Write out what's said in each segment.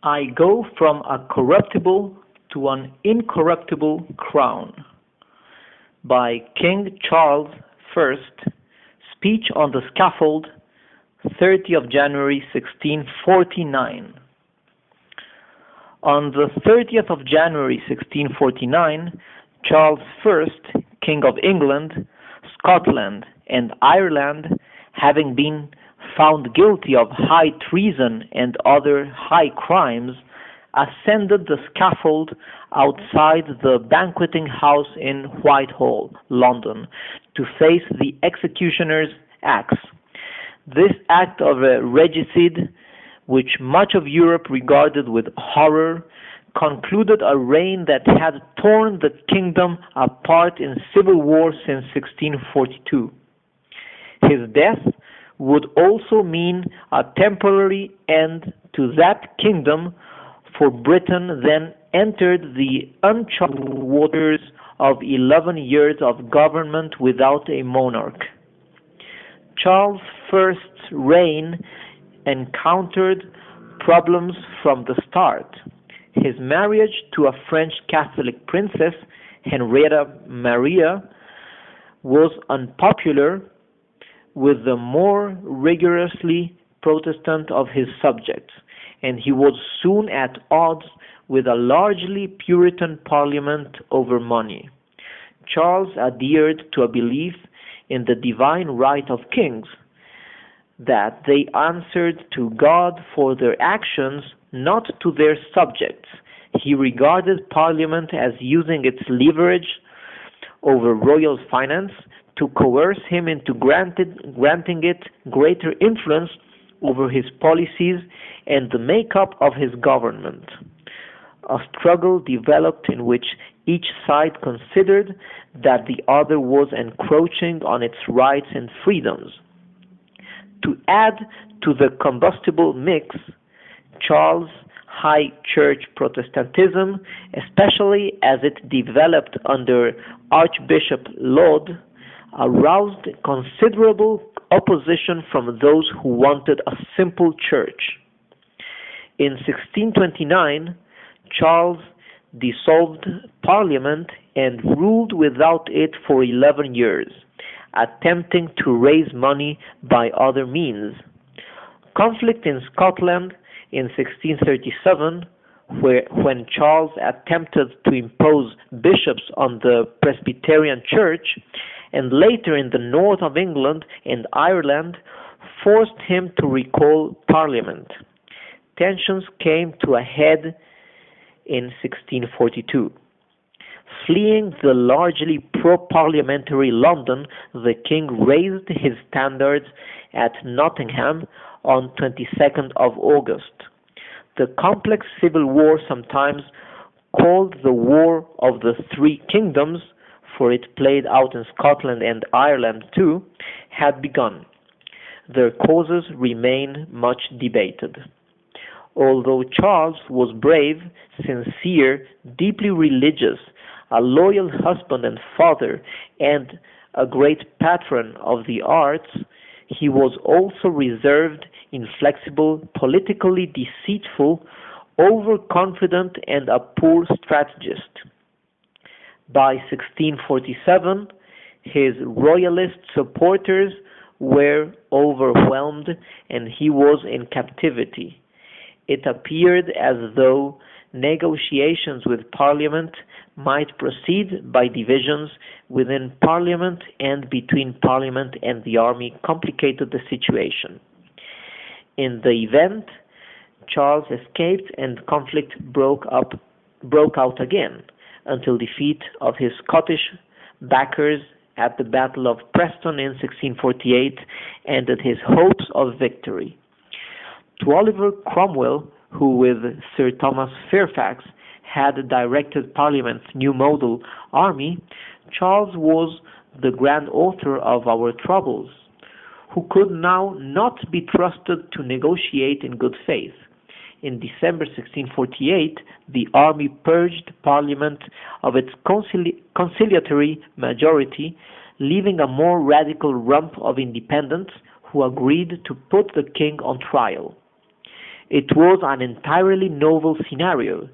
I go from a corruptible to an incorruptible crown. By King Charles I, speech on the scaffold, 30th of January 1649. On the 30th of January 1649, Charles I, King of England, Scotland, and Ireland, having been found guilty of high treason and other high crimes, ascended the scaffold outside the banqueting house in Whitehall, London, to face the executioner's axe. This act of a regicide, which much of Europe regarded with horror, concluded a reign that had torn the kingdom apart in civil war since 1642. His death would also mean a temporary end to that kingdom, for Britain then entered the uncharted waters of 11 years of government without a monarch. Charles I's reign encountered problems from the start. His marriage to a French Catholic princess, Henrietta Maria, was unpopular with the more rigorously Protestant of his subjects, and he was soon at odds with a largely Puritan parliament over money. Charles adhered to a belief in the divine right of kings, that they answered to God for their actions, not to their subjects. He regarded Parliament as using its leverage over royal finance to coerce him into granting it greater influence over his policies and the makeup of his government. A struggle developed in which each side considered that the other was encroaching on its rights and freedoms. To add to the combustible mix, Charles' High Church Protestantism, especially as it developed under Archbishop Laud, aroused considerable opposition from those who wanted a simple church. In 1629, Charles dissolved Parliament and ruled without it for 11 years, attempting to raise money by other means. Conflict in Scotland in 1637, when Charles attempted to impose bishops on the Presbyterian Church, and later in the north of England and Ireland, forced him to recall Parliament. Tensions came to a head in 1642. Fleeing the largely pro-parliamentary London, the king raised his standards at Nottingham on 22nd of August. The complex civil war, sometimes called the War of the Three Kingdoms, for it played out in Scotland and Ireland too, had begun. Their causes remain much debated. Although Charles was brave, sincere, deeply religious, a loyal husband and father, and a great patron of the arts, he was also reserved, inflexible, politically deceitful, overconfident, and a poor strategist. By 1647, his royalist supporters were overwhelmed and he was in captivity. It appeared as though negotiations with Parliament might proceed by divisions within Parliament and between Parliament and the army complicated the situation. In the event, Charles escaped and conflict broke out again, until defeat of his Scottish backers at the Battle of Preston in 1648 ended his hopes of victory. To Oliver Cromwell, who with Sir Thomas Fairfax had directed Parliament's new model army, Charles was the grand author of our troubles, who could now not be trusted to negotiate in good faith. In December 1648, the army purged Parliament of its conciliatory majority, leaving a more radical rump of independents who agreed to put the king on trial. It was an entirely novel scenario.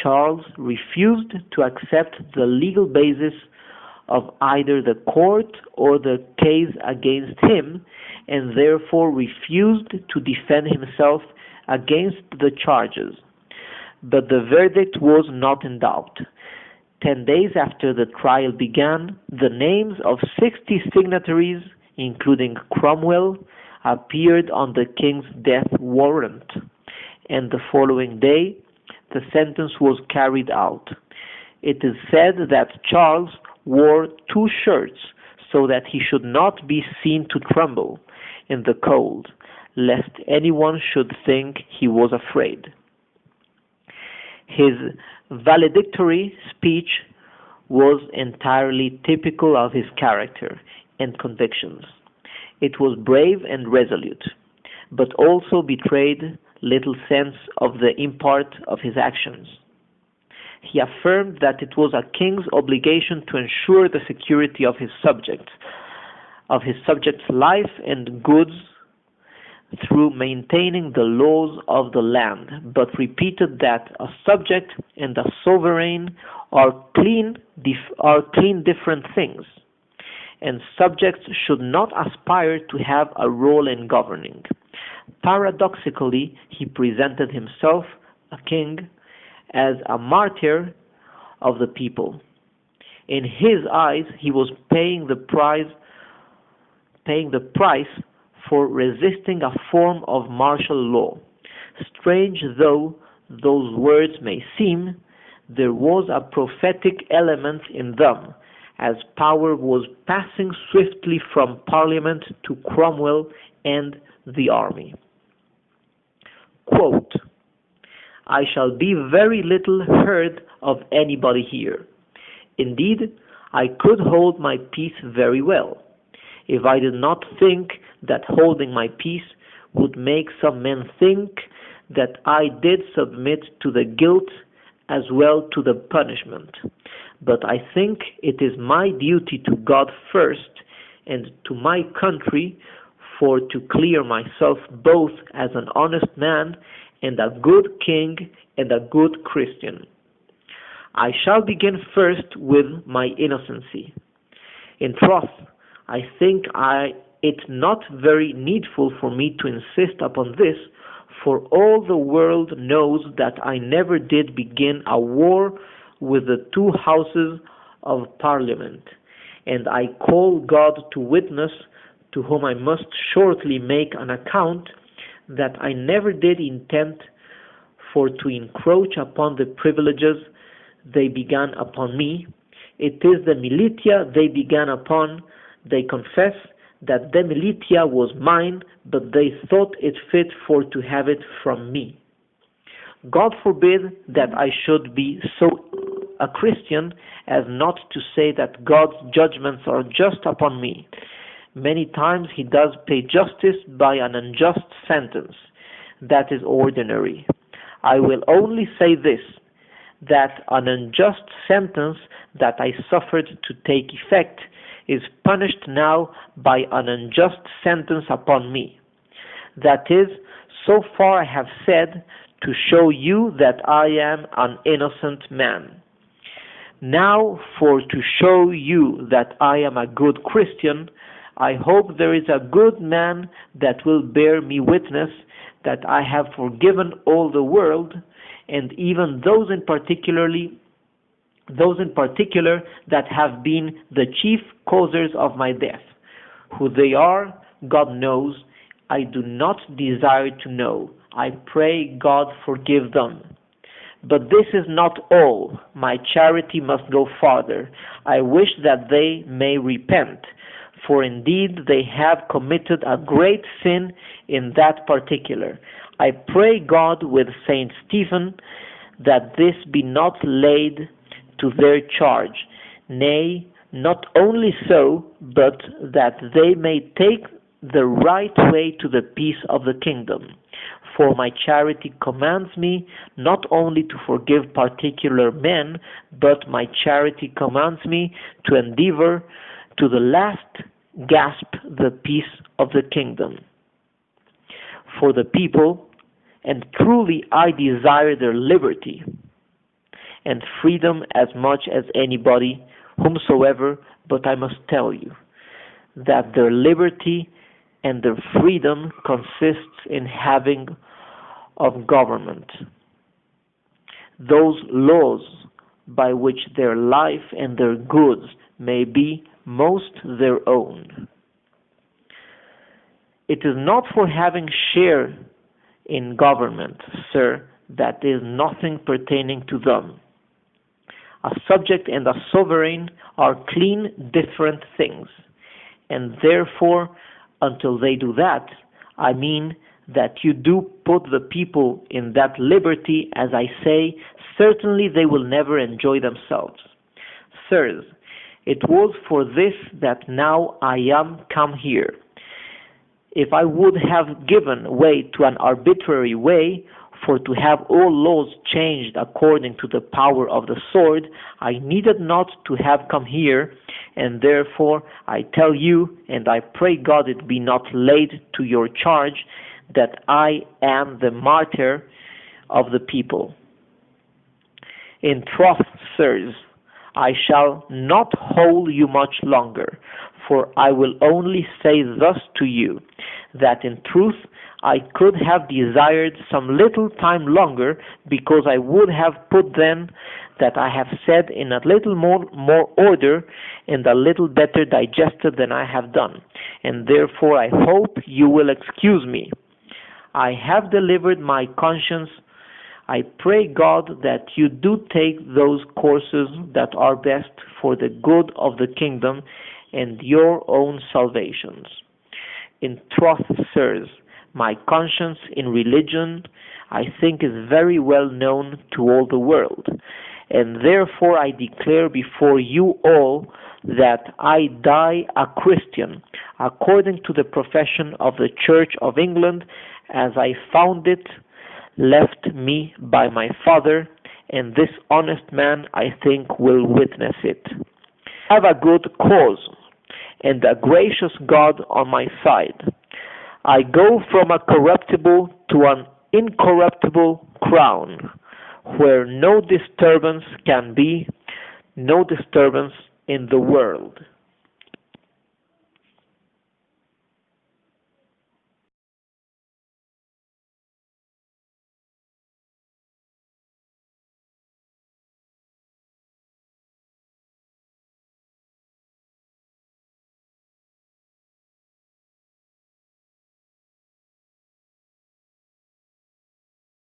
Charles refused to accept the legal basis of either the court or the case against him, and therefore refused to defend himself against the charges. But the verdict was not in doubt. 10 days after the trial began, the names of 60 signatories, including Cromwell, appeared on the king's death warrant, and the following day the sentence was carried out. It is said that Charles wore 2 shirts so that he should not be seen to tremble in the cold, lest anyone should think he was afraid. His valedictory speech was entirely typical of his character and convictions. It was brave and resolute, but also betrayed little sense of the import of his actions. He affirmed that it was a king's obligation to ensure the security of his subjects' life and goods through maintaining the laws of the land, but repeated that a subject and a sovereign are clean different things, and subjects should not aspire to have a role in governing. Paradoxically, he presented himself, a king, as a martyr of the people. In his eyes, he was paying the price for resisting a form of martial law. Strange though those words may seem, there was a prophetic element in them, as power was passing swiftly from Parliament to Cromwell and the army. Quote, "I shall be very little heard of anybody here. Indeed, I could hold my peace very well, if I did not think that holding my peace would make some men think that I did submit to the guilt as well to the punishment. But I think it is my duty to God first and to my country for to clear myself both as an honest man and a good king and a good Christian. I shall begin first with my innocency. In troth, I think it not very needful for me to insist upon this, for all the world knows that I never did begin a war with the 2 houses of Parliament, and I call God to witness, to whom I must shortly make an account, that I never did intend for to encroach upon the privileges they began upon me. It is the militia they began upon. They confess that the militia was mine, but they thought it fit for to have it from me. God forbid that I should be so a Christian as not to say that God's judgments are just upon me. Many times he does pay justice by an unjust sentence. That is ordinary. I will only say this, that an unjust sentence that I suffered to take effect is punished now by an unjust sentence upon me. That is, so far I have said, to show you that I am an innocent man. Now, for to show you that I am a good Christian, I hope there is a good man that will bear me witness that I have forgiven all the world, and even those in particular that have been the chief causers of my death. Who they are, God knows. I do not desire to know. I pray God forgive them. But this is not all. My charity must go farther. I wish that they may repent, for indeed they have committed a great sin in that particular. I pray God with Saint Stephen that this be not laid to their charge. Nay, not only so, but that they may take the right way to the peace of the kingdom. For my charity commands me not only to forgive particular men, but my charity commands me to endeavor to the last gasp the peace of the kingdom. For the people, and truly I desire their liberty and freedom as much as anybody, whomsoever, but I must tell you that their liberty and their freedom consists in having of government, those laws by which their life and their goods may be most their own. It is not for having share in government, sir, that is nothing pertaining to them. A subject and a sovereign are clean different things, and therefore, until they do that, I mean that you do put the people in that liberty, as I say, certainly they will never enjoy themselves. Sirs, it was for this that now I am come here. If I would have given way to an arbitrary way, for to have all laws changed according to the power of the sword, I needed not to have come here, and therefore I tell you, and I pray God it be not laid to your charge, that I am the martyr of the people. In troth, sirs, I shall not hold you much longer, for I will only say thus to you, that in truth I could have desired some little time longer, because I would have put then that I have said in a little more order and a little better digested than I have done, and therefore I hope you will excuse me. I have delivered my conscience. I pray God that you do take those courses that are best for the good of the kingdom and your own salvations. In troth, sirs, my conscience in religion, I think, is very well known to all the world, and therefore I declare before you all that I die a Christian, according to the profession of the Church of England, as I found it left me by my father, and this honest man, I think, will witness it. I have a good cause, and a gracious God on my side. I go from a corruptible to an incorruptible crown, where no disturbance can be, no disturbance in the world.